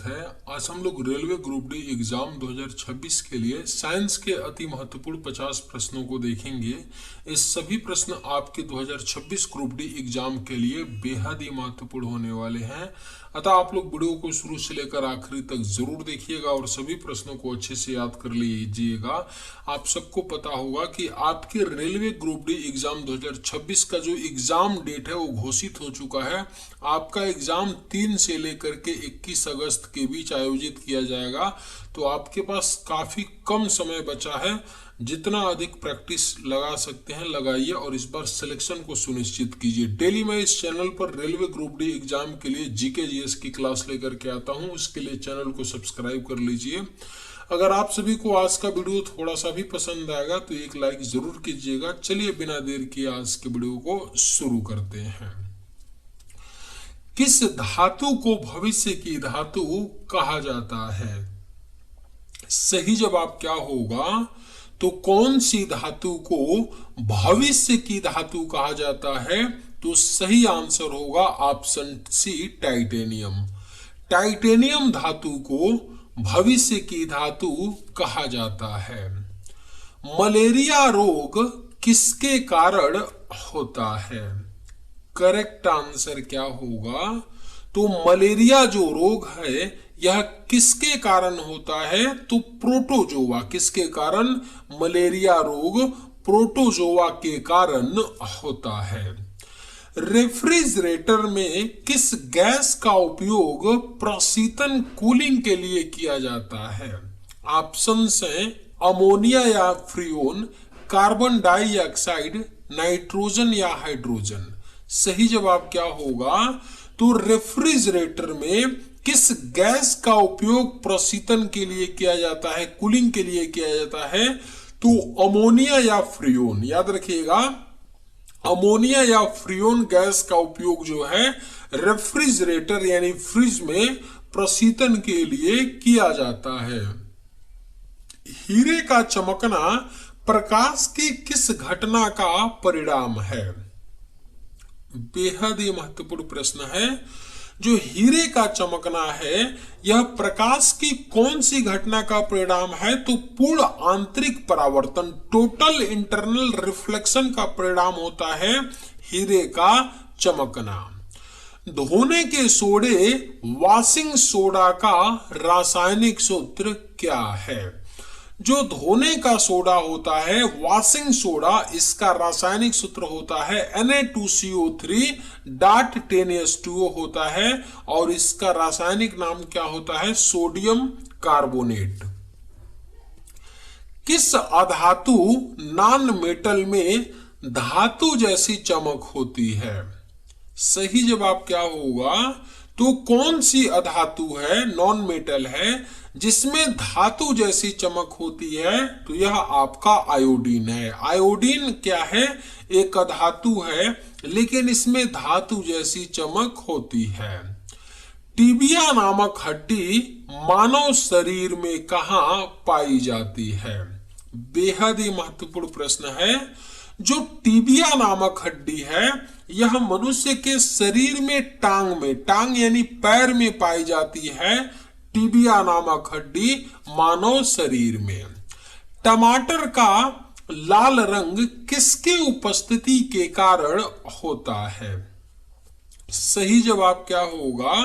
स्वागत है। आज हम लोग रेलवे ग्रुप डी एग्जाम 2026 के लिए साइंस के अति महत्वपूर्ण 50 प्रश्नों को देखेंगे। ये सभी प्रश्न आपके 2026 ग्रुप डी एग्जाम के लिए बेहद ही महत्वपूर्ण होने वाले हैं, अतः आप लोग वीडियो को शुरू से लेकर आखिरी तक जरूर देखिएगा और सभी प्रश्नों को अच्छे से याद कर लीजिएगा। आप सबको पता होगा कि आपके रेलवे ग्रुप डी एग्जाम 2026 का जो एग्जाम डेट है वो घोषित हो चुका है। आपका एग्जाम 3 से लेकर के 21 अगस्त के बीच आयोजित किया जाएगा, तो आपके पास काफी कम समय बचा है। जितना अधिक प्रैक्टिस लगा सकते हैं लगाइए और इस बार सिलेक्शन को सुनिश्चित कीजिए। डेली मैं इस चैनल पर रेलवे ग्रुप डी एग्जाम के लिए जीके जीएस की क्लास लेकर के आता हूं, उसके लिए चैनल को सब्सक्राइब कर लीजिए। अगर आप सभी को आज का वीडियो थोड़ा सा भी पसंद आएगा तो एक लाइक जरूर कीजिएगा। चलिए बिना देर किए आज के वीडियो को शुरू करते हैं। किस धातु को भविष्य की धातु कहा जाता है? सही जवाब क्या होगा? तो कौन सी धातु को भविष्य की धातु कहा जाता है? तो सही आंसर होगा ऑप्शन सी, टाइटेनियम। टाइटेनियम धातु को भविष्य की धातु कहा जाता है। मलेरिया रोग किसके कारण होता है? करेक्ट आंसर क्या होगा? तो मलेरिया जो रोग है यह किसके कारण होता है? तो प्रोटोजोआ। किसके कारण? मलेरिया रोग प्रोटोजोआ के कारण होता है। रेफ्रिजरेटर में किस गैस का उपयोग प्रशीतन कूलिंग के लिए किया जाता है? ऑप्शंस हैं अमोनिया या फ्रियोन, कार्बन डाइऑक्साइड, नाइट्रोजन या हाइड्रोजन। सही जवाब क्या होगा? तो रेफ्रिजरेटर में किस गैस का उपयोग प्रशीतन के लिए किया जाता है, कूलिंग के लिए किया जाता है? तो अमोनिया या फ्रियोन। याद रखिएगा, अमोनिया या फ्रियोन गैस का उपयोग जो है रेफ्रिजरेटर यानी फ्रिज में प्रशीतन के लिए किया जाता है। हीरे का चमकना प्रकाश की किस घटना का परिणाम है? बेहद ही महत्वपूर्ण प्रश्न है। जो हीरे का चमकना है यह प्रकाश की कौन सी घटना का परिणाम है? तो पूर्ण आंतरिक परावर्तन, टोटल इंटरनल रिफ्लेक्शन का परिणाम होता है हीरे का चमकना। धोने के सोडे वॉशिंग सोडा का रासायनिक सूत्र क्या है? जो धोने का सोडा होता है वॉशिंग सोडा, इसका रासायनिक सूत्र होता है Na2CO3 10H2O होता है और इसका रासायनिक नाम क्या होता है? Sodium carbonate. किस अधातु नॉन मेटल में धातु जैसी चमक होती है? सही जवाब क्या होगा? तो कौन सी अधातु है, नॉन मेटल है, जिसमें धातु जैसी चमक होती है? तो यह आपका आयोडीन है। आयोडीन क्या है? एक अधातु है लेकिन इसमें धातु जैसी चमक होती है। टिबिया नामक हड्डी मानव शरीर में कहां पाई जाती है? बेहद ही महत्वपूर्ण प्रश्न है। जो टिबिया नामक हड्डी है यह मनुष्य के शरीर में टांग यानी पैर में पाई जाती है। टिबिया नामक हड्डी मानव शरीर में। टमाटर का लाल रंग किसके उपस्थिति के कारण होता है? सही जवाब क्या होगा?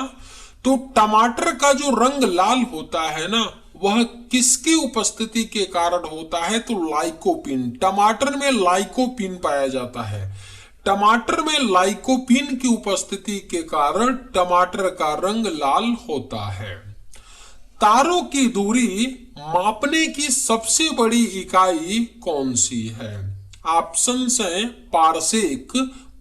तो टमाटर का जो रंग लाल होता है ना, वह किसकी उपस्थिति के कारण होता है? तो लाइकोपिन। टमाटर में लाइकोपिन पाया जाता है। टमाटर में लाइकोपिन की उपस्थिति के कारण टमाटर का रंग लाल होता है। तारों की दूरी मापने की सबसे बड़ी इकाई कौन सी है? ऑप्शंस हैं पारसेक,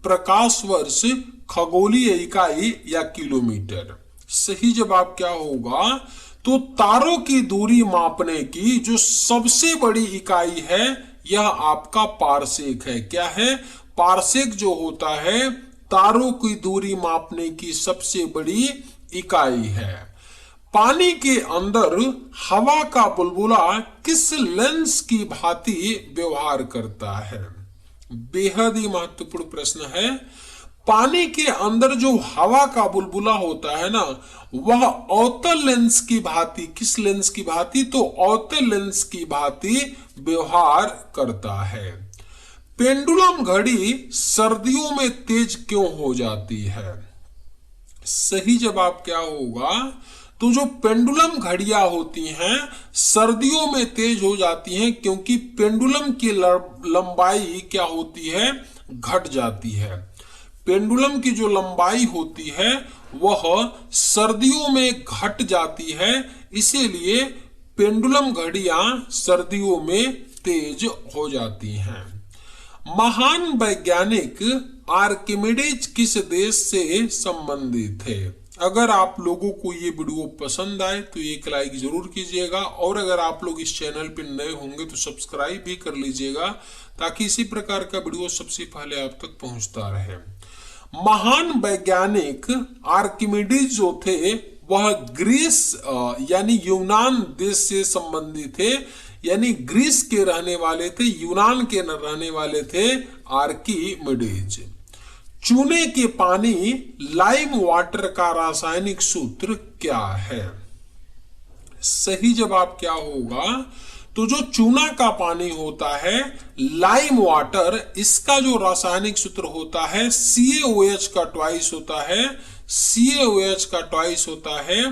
प्रकाश वर्ष, खगोलीय इकाई या किलोमीटर। सही जवाब क्या होगा? तो तारों की दूरी मापने की जो सबसे बड़ी इकाई है यह आपका पारसेक है। क्या है? पारसेक जो होता है तारों की दूरी मापने की सबसे बड़ी इकाई है। पानी के अंदर हवा का बुलबुला किस लेंस की भांति व्यवहार करता है? बेहद ही महत्वपूर्ण प्रश्न है। पानी के अंदर जो हवा का बुलबुला होता है ना, वह अवतल लेंस की भांति, किस लेंस की भांति, तो अवतल लेंस की भांति व्यवहार करता है। पेंडुलम घड़ी सर्दियों में तेज क्यों हो जाती है? सही जवाब क्या होगा, तो जो पेंडुलम घड़ियां होती हैं सर्दियों में तेज हो जाती हैं क्योंकि पेंडुलम की लंबाई क्या होती है, घट जाती है। पेंडुलम की जो लंबाई होती है वह सर्दियों में घट जाती है, इसीलिए पेंडुलम घड़ियां सर्दियों में तेज हो जाती हैं। महान वैज्ञानिक आर्किमिडीज किस देश से संबंधित थे? अगर आप लोगों को ये वीडियो पसंद आए तो एक लाइक जरूर कीजिएगा, और अगर आप लोग इस चैनल पर नए होंगे तो सब्सक्राइब भी कर लीजिएगा, ताकि इसी प्रकार का वीडियो सबसे पहले आप तक पहुंचता रहे। महान वैज्ञानिक आर्किमिडीज जो थे वह ग्रीस यानी यूनान देश से संबंधित थे, यानी ग्रीस के रहने वाले थे, यूनान के रहने वाले थे आर्किमिडीज। चूने के पानी लाइम वाटर का रासायनिक सूत्र क्या है? सही जवाब क्या होगा, तो जो चूना का पानी होता है लाइम वाटर, इसका जो रासायनिक सूत्र होता है CaOH का ट्वाइस होता है, CaOH का ट्वाइस होता है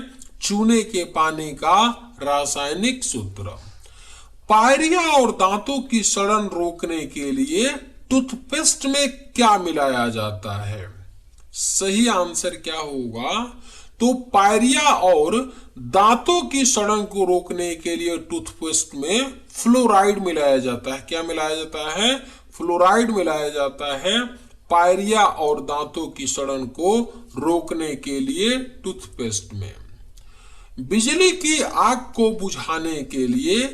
चूने के पानी का रासायनिक सूत्र। पायरिया और दांतों की सड़न रोकने के लिए टूथपेस्ट में क्या मिलाया जाता है? सही आंसर क्या होगा, तो पायरिया और दांतों की सड़न को रोकने के लिए टूथपेस्ट में फ्लोराइड मिलाया जाता है। क्या मिलाया जाता है? फ्लोराइड मिलाया जाता है पायरिया और दांतों की सड़न को रोकने के लिए टूथपेस्ट में। बिजली की आग को बुझाने के लिए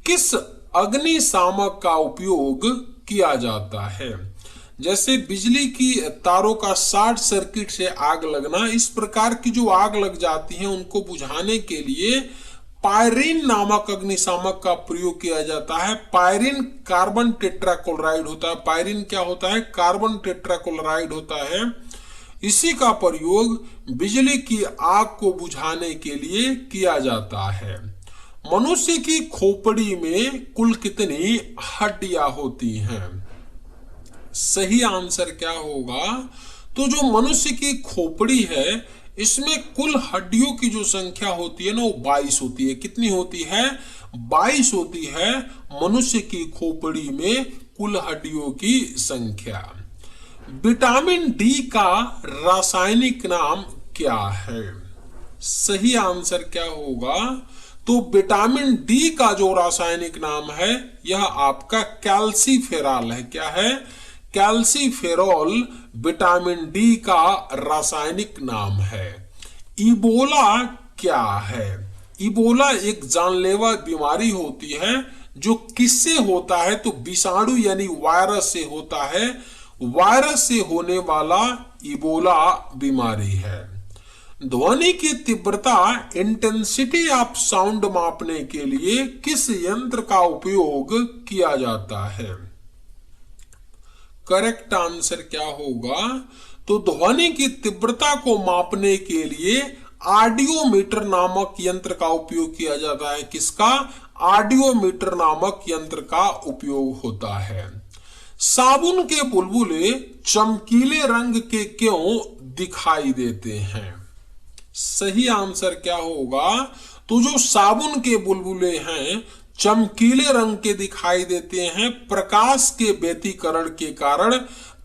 किस अग्निशामक का उपयोग किया जाता है? जैसे बिजली की तारों का शॉर्ट सर्किट से आग लगना, इस प्रकार की जो आग लग जाती है उनको बुझाने के लिए पायरीन नामक अग्निशामक का प्रयोग किया जाता है। पायरीन कार्बन टेट्राक्लोराइड होता है। पायरीन क्या होता है? कार्बन टेट्राक्लोराइड होता है। इसी का प्रयोग बिजली की आग को बुझाने के लिए किया जाता है। मनुष्य की खोपड़ी में कुल कितनी हड्डियां होती हैं? सही आंसर क्या होगा, तो जो मनुष्य की खोपड़ी है इसमें कुल हड्डियों की जो संख्या होती है ना, वो 22 होती है। कितनी होती है? 22 होती है मनुष्य की खोपड़ी में कुल हड्डियों की संख्या। विटामिन डी का रासायनिक नाम क्या है? सही आंसर क्या होगा, तो विटामिन डी का जो रासायनिक नाम है यह आपका कैल्सीफेरॉल है। क्या है? कैल्सीफेरॉल विटामिन डी का रासायनिक नाम है। इबोला क्या है? इबोला एक जानलेवा बीमारी होती है जो किससे होता है, तो विषाणु यानी वायरस से होता है। वायरस से होने वाला इबोला बीमारी है। ध्वनि की तीव्रता इंटेंसिटी ऑफ साउंड मापने के लिए किस यंत्र का उपयोग किया जाता है? करेक्ट आंसर क्या होगा, तो ध्वनि की तीव्रता को मापने के लिए ऑडियोमीटर नामक यंत्र का उपयोग किया जाता है। किसका? ऑडियोमीटर नामक यंत्र का उपयोग होता है। साबुन के बुलबुले चमकीले रंग के क्यों दिखाई देते हैं? सही आंसर क्या होगा, तो जो साबुन के बुलबुले हैं चमकीले रंग के दिखाई देते हैं प्रकाश के व्यतिकरण के कारण,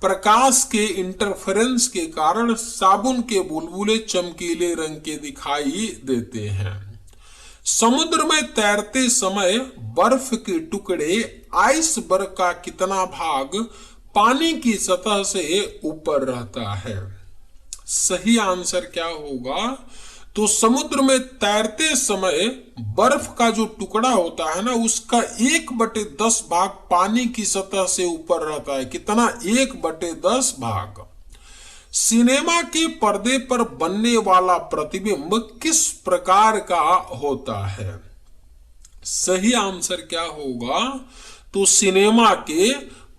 प्रकाश के इंटरफेरेंस के कारण साबुन के बुलबुले चमकीले रंग के दिखाई देते हैं। समुद्र में तैरते समय बर्फ के टुकड़े आइसबर्ग का कितना भाग पानी की सतह से ऊपर रहता है? सही आंसर क्या होगा, तो समुद्र में तैरते समय बर्फ का जो टुकड़ा होता है ना, उसका 1/10 भाग पानी की सतह से ऊपर रहता है। कितना? 1/10 भाग। सिनेमा के पर्दे पर बनने वाला प्रतिबिंब किस प्रकार का होता है? सही आंसर क्या होगा, तो सिनेमा के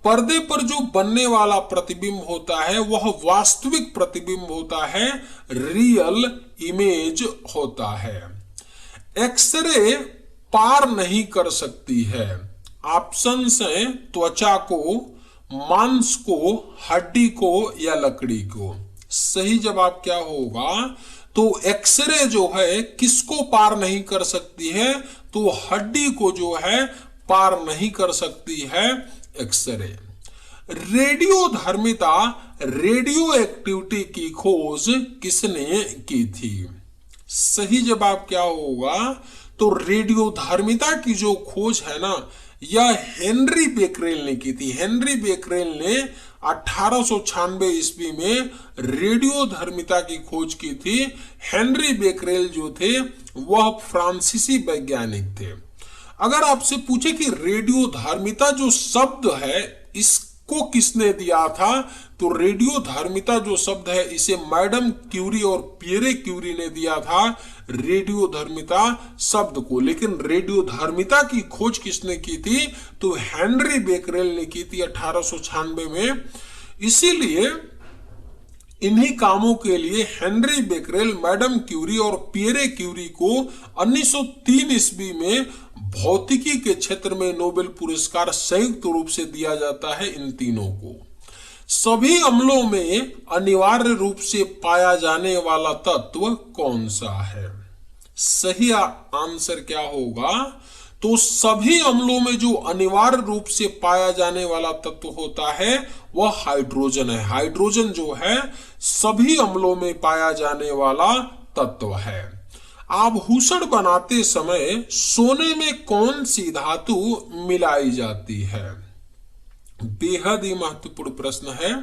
पर्दे पर जो बनने वाला प्रतिबिंब होता है वह वास्तविक प्रतिबिंब होता है, रियल इमेज होता है। एक्सरे पार नहीं कर सकती है। ऑप्शंस हैं त्वचा को, मांस को, हड्डी को या लकड़ी को। सही जवाब क्या होगा? तो एक्सरे जो है किसको पार नहीं कर सकती है? तो हड्डी को जो है पार नहीं कर सकती है एक्सरे। रेडियोधर्मिता, रेडियो एक्टिविटी की खोज किसने की थी? सही जवाब क्या होगा? तो रेडियोधर्मिता की जो खोज है ना, यह हेनरी बेकरेल ने की थी। हेनरी बेकरेल ने 1896 ईस्वी में रेडियोधर्मिता की खोज की थी। हेनरी बेकरेल जो थे वह फ्रांसीसी वैज्ञानिक थे। अगर आपसे पूछे कि रेडियोधर्मिता जो शब्द है इसको किसने दिया था, तो रेडियोधर्मिता जो शब्द है इसे मैडम क्यूरी और पियरे क्यूरी ने दिया था, रेडियोधर्मिता शब्द को। लेकिन रेडियोधर्मिता की खोज किसने की थी? तो हेनरी बेकरेल ने की थी 1896 में। इसीलिए इन्हीं कामों के लिए हेनरी बेकरेल, मैडम क्यूरी और पियरे क्यूरी को 1903 ईस्वी में भौतिकी के क्षेत्र में नोबेल पुरस्कार संयुक्त रूप से दिया जाता है इन तीनों को। सभी अम्लों में अनिवार्य रूप से पाया जाने वाला तत्व कौन सा है? सही आंसर क्या होगा? तो सभी अम्लों में जो अनिवार्य रूप से पाया जाने वाला तत्व होता है वह हाइड्रोजन है। हाइड्रोजन जो है सभी अम्लों में पाया जाने वाला तत्व है। आभूषण बनाते समय सोने में कौन सी धातु मिलाई जाती है? बेहद ही महत्वपूर्ण प्रश्न है।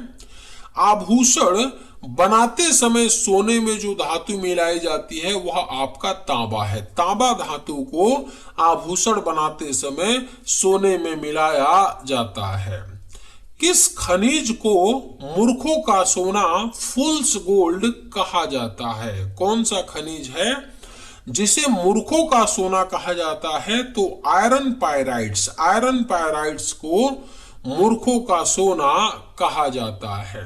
आभूषण बनाते समय सोने में जो धातु मिलाई जाती है वह आपका तांबा है। तांबा धातु को आभूषण बनाते समय सोने में मिलाया जाता है। किस खनिज को मूर्खों का सोना, फूल्स गोल्ड कहा जाता है? कौन सा खनिज है जिसे मूर्खों का सोना कहा जाता है? तो आयरन पायराइड्स। आयरन पायराइड्स को मूर्खों का सोना कहा जाता है।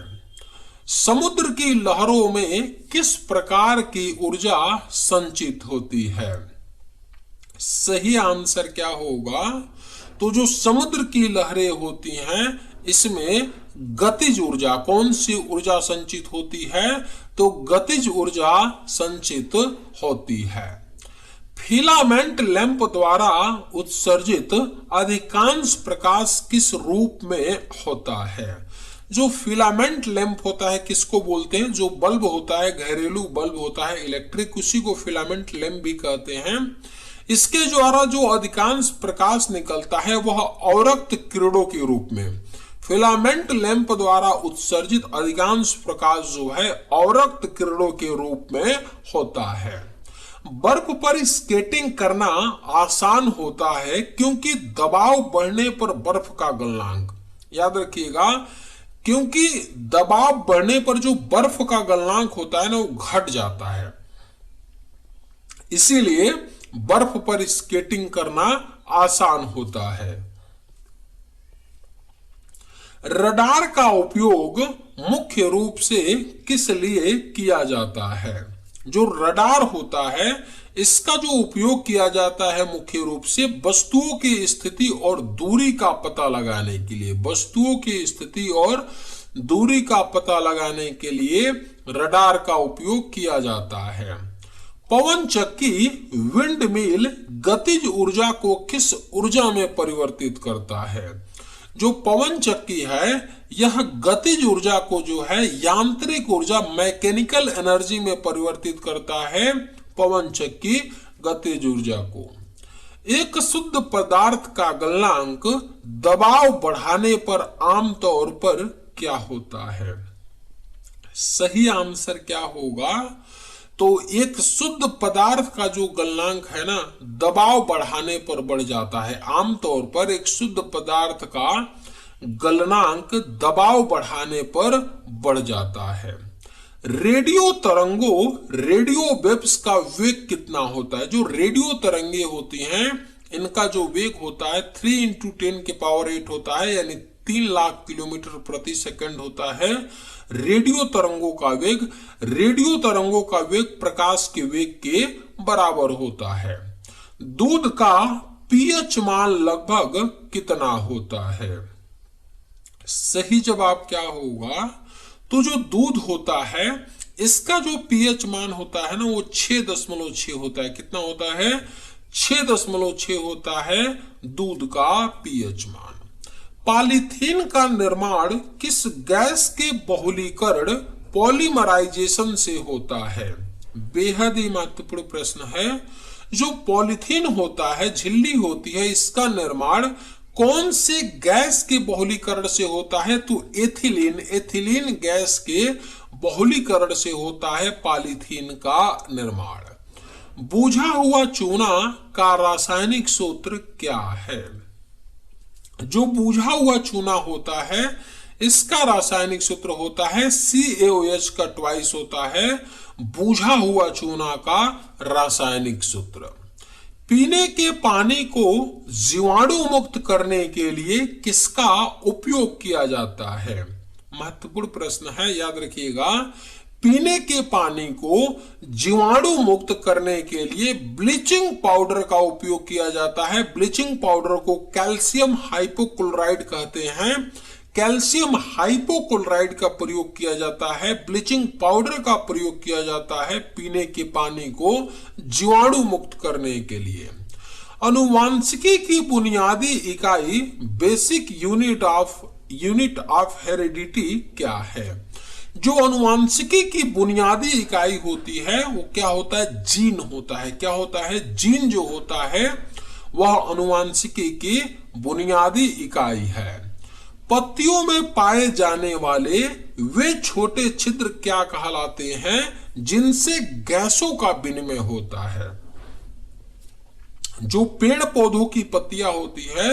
समुद्र की लहरों में किस प्रकार की ऊर्जा संचित होती है? सही आंसर क्या होगा? तो जो समुद्र की लहरें होती हैं इसमें गतिज ऊर्जा, कौन सी ऊर्जा संचित होती है? तो गतिज ऊर्जा संचित होती है। फिलामेंट लैंप द्वारा उत्सर्जित अधिकांश प्रकाश किस रूप में होता है? जो फिलामेंट लैंप होता है किसको बोलते हैं? जो बल्ब होता है, घरेलू बल्ब होता है इलेक्ट्रिक, उसी को फिलामेंट लैंप भी कहते हैं। इसके द्वारा जो अधिकांश प्रकाश निकलता है वह अवरक्त किरणों के रूप में। फिलामेंट लैंप द्वारा उत्सर्जित अधिकांश प्रकाश जो है अवरक्त किरणों के रूप में होता है। बर्फ पर स्केटिंग करना आसान होता है क्योंकि दबाव बढ़ने पर बर्फ का गलनांक, याद रखिएगा, क्योंकि दबाव बढ़ने पर जो बर्फ का गलनांक होता है ना वो घट जाता है, इसीलिए बर्फ पर स्केटिंग करना आसान होता है। रडार का उपयोग मुख्य रूप से किस लिए किया जाता है? जो रडार होता है इसका जो उपयोग किया जाता है मुख्य रूप से वस्तुओं की स्थिति और दूरी का पता लगाने के लिए। वस्तुओं की स्थिति और दूरी का पता लगाने के लिए रडार का उपयोग किया जाता है। पवन चक्की, विंड मिल गतिज ऊर्जा को किस ऊर्जा में परिवर्तित करता है? जो पवन चक्की है यह गतिज ऊर्जा को जो है यांत्रिक ऊर्जा, मैकेनिकल एनर्जी में परिवर्तित करता है पवन चक्की गतिज ऊर्जा को। एक शुद्ध पदार्थ का गलनांक दबाव बढ़ाने पर आमतौर पर क्या होता है? सही आंसर क्या होगा? तो एक शुद्ध पदार्थ का जो गलनांक है ना दबाव बढ़ाने पर बढ़ जाता है। आमतौर पर एक शुद्ध पदार्थ का गलनांक दबाव बढ़ाने पर बढ़ जाता है। रेडियो तरंगों, रेडियो वेव्स का वेग कितना होता है? जो रेडियो तरंगे होती हैं इनका जो वेग होता है 3 × 10⁸ होता है, यानी 3 लाख किलोमीटर प्रति सेकंड होता है रेडियो तरंगों का वेग प्रकाश के वेग के बराबर होता है। दूध का पीएच मान लगभग कितना होता है? सही जवाब क्या होगा? तो जो दूध होता है इसका जो पीएच मान होता है ना वो 6.6 होता है। कितना होता है? 6.6 होता है दूध का पीएच मान। पॉलीथीन का निर्माण किस गैस के बहुलीकरण पॉलीमराइजेशन से होता है? बेहद ही महत्वपूर्ण प्रश्न है। जो पॉलीथीन होता है, झिल्ली होती है, इसका निर्माण कौन से गैस के बहुलीकरण से होता है? तो एथिलीन गैस के बहुलीकरण से होता है पॉलीथीन का निर्माण। बूझा हुआ चूना का रासायनिक सूत्र क्या है? जो बूझा हुआ चूना होता है इसका रासायनिक सूत्र होता है CaOH का ट्वाइस होता है बूझा हुआ चूना का रासायनिक सूत्र। पीने के पानी को जीवाणु मुक्त करने के लिए किसका उपयोग किया जाता है? महत्वपूर्ण प्रश्न है, याद रखिएगा। पीने के पानी को जीवाणु मुक्त करने के लिए ब्लीचिंग पाउडर का उपयोग किया जाता है। ब्लीचिंग पाउडर को कैल्शियम हाइपोक्लोराइड कहते हैं। कैल्शियम हाइपोक्लोराइड का प्रयोग किया जाता है, ब्लीचिंग पाउडर का प्रयोग किया जाता है पीने के पानी को जीवाणु मुक्त करने के लिए। आनुवांशिकी की बुनियादी इकाई बेसिक यूनिट ऑफ हेरिडिटी क्या है? जो आनुवांशिकी की बुनियादी इकाई होती है वो क्या होता है? जीन होता है। क्या होता है? जीन जो होता है वह आनुवांशिकी की बुनियादी इकाई है। पत्तियों में पाए जाने वाले वे छोटे छिद्र क्या कहलाते हैं जिनसे गैसों का विनिमय होता है? जो पेड़ पौधों की पत्तियां होती है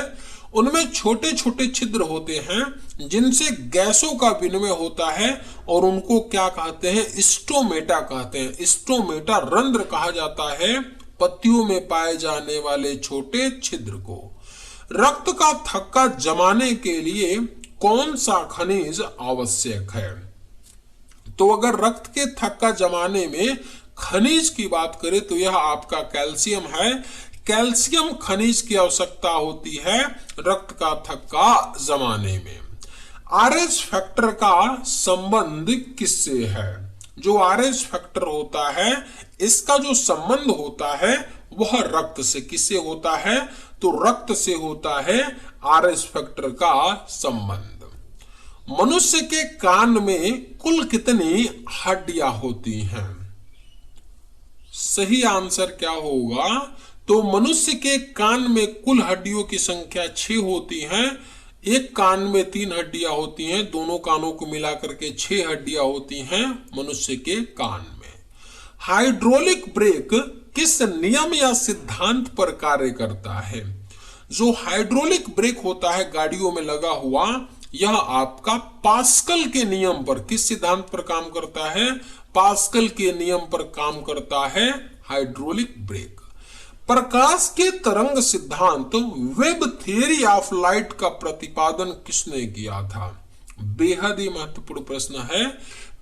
उनमें छोटे छोटे छिद्र होते हैं जिनसे गैसों का विनिमय होता है और उनको क्या कहते हैं? स्टोमेटा कहते हैं। स्टोमेटा रंध्र कहा जाता है पत्तियों में पाए जाने वाले छोटे छिद्र को। रक्त का थक्का जमाने के लिए कौन सा खनिज आवश्यक है? तो अगर रक्त के थक्का जमाने में खनिज की बात करें तो यह आपका कैल्शियम है। कैल्शियम खनिज की आवश्यकता होती है रक्त का थक्का जमाने में। आरएच फैक्टर का संबंध किससे है? जो आरएच फैक्टर होता है इसका जो संबंध होता है वह रक्त से। किससे होता है? तो रक्त से होता है आरएच फैक्टर का संबंध। मनुष्य के कान में कुल कितनी हड्डियां होती हैं? सही आंसर क्या होगा? तो मनुष्य के कान में कुल हड्डियों की संख्या 6 होती हैं। एक कान में 3 हड्डियां होती हैं, दोनों कानों को मिलाकर के 6 हड्डियां होती हैं मनुष्य के कान में। हाइड्रोलिक ब्रेक किस नियम या सिद्धांत पर कार्य करता है? जो हाइड्रोलिक ब्रेक होता है गाड़ियों में लगा हुआ, यह आपका पास्कल के नियम पर, किस सिद्धांत पर काम करता है? पास्कल के नियम पर काम करता है हाइड्रोलिक ब्रेक। प्रकाश के तरंग सिद्धांत वेब थियरी ऑफ लाइट का प्रतिपादन किसने किया था? बेहद ही महत्वपूर्ण प्रश्न है।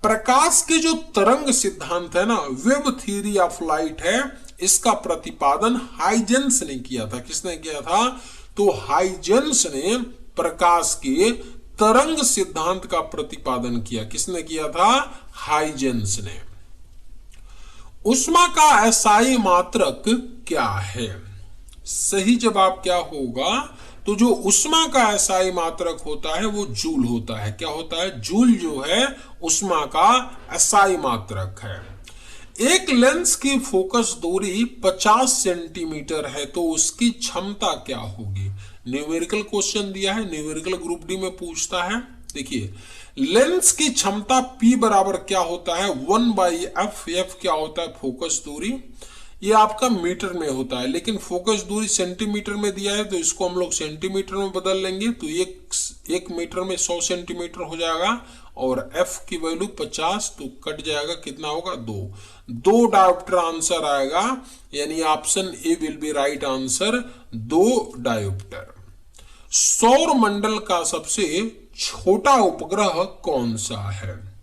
प्रकाश के जो तरंग सिद्धांत है ना, वेब थियरी ऑफ लाइट है, इसका प्रतिपादन हाइजेंस ने किया था। किसने किया था? तो हाइजेंस ने प्रकाश के तरंग सिद्धांत का प्रतिपादन किया। किसने किया था? हाइजेंस ने। ऊष्मा का एसआई मात्रक क्या है? सही जवाब क्या होगा? तो जो ऊष्मा का एसआई मात्रक होता है वो जूल होता है। क्या होता है? जूल जो है ऊष्मा का एसआई मात्रक है। एक लेंस की फोकस दूरी 50 सेंटीमीटर है तो उसकी क्षमता क्या होगी? न्यूमेरिकल क्वेश्चन दिया है, न्यूमेरिकल ग्रुप डी में पूछता है। देखिए, लेंस की क्षमता P बराबर क्या होता है? 1/f। f क्या होता है? फोकस दूरी। ये आपका मीटर में होता है, लेकिन फोकस दूरी सेंटीमीटर में दिया है तो इसको हम लोग सेंटीमीटर में बदल लेंगे। तो एक मीटर में 100 सेंटीमीटर हो जाएगा और f की वैल्यू 50, तो कट जाएगा, कितना होगा? 2 डायोप्टर आंसर आएगा, यानी option A will be right answer, 2 dioptre. सौर मंडल का सबसे छोटा उपग्रह कौन सा है?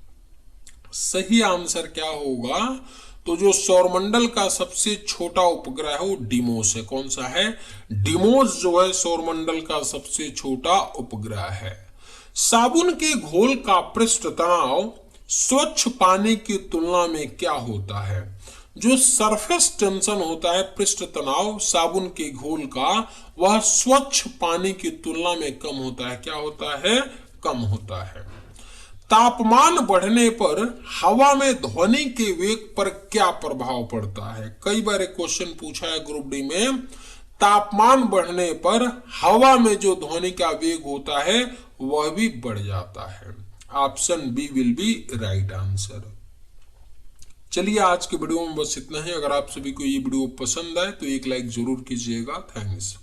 सही आंसर क्या होगा? तो जो सौरमंडल का सबसे छोटा उपग्रह है वो डिमोस है। कौन सा है? डिमोस जो है सौरमंडल का सबसे छोटा उपग्रह है। साबुन के घोल का पृष्ठ तनाव स्वच्छ पानी की तुलना में क्या होता है? जो सरफेस टेंशन होता है, पृष्ठ तनाव साबुन के घोल का, वह स्वच्छ पानी की तुलना में कम होता है। क्या होता है? कम होता है। तापमान बढ़ने पर हवा में ध्वनि के वेग पर क्या प्रभाव पड़ता है? कई बार एक क्वेश्चन पूछा है ग्रुप डी में, तापमान बढ़ने पर हवा में जो ध्वनि का वेग होता है वह भी बढ़ जाता है। Option B will be right answer. चलिए आज के वीडियो में बस इतना ही। अगर आप सभी को ये वीडियो पसंद आए तो एक लाइक जरूर कीजिएगा। थैंक्स।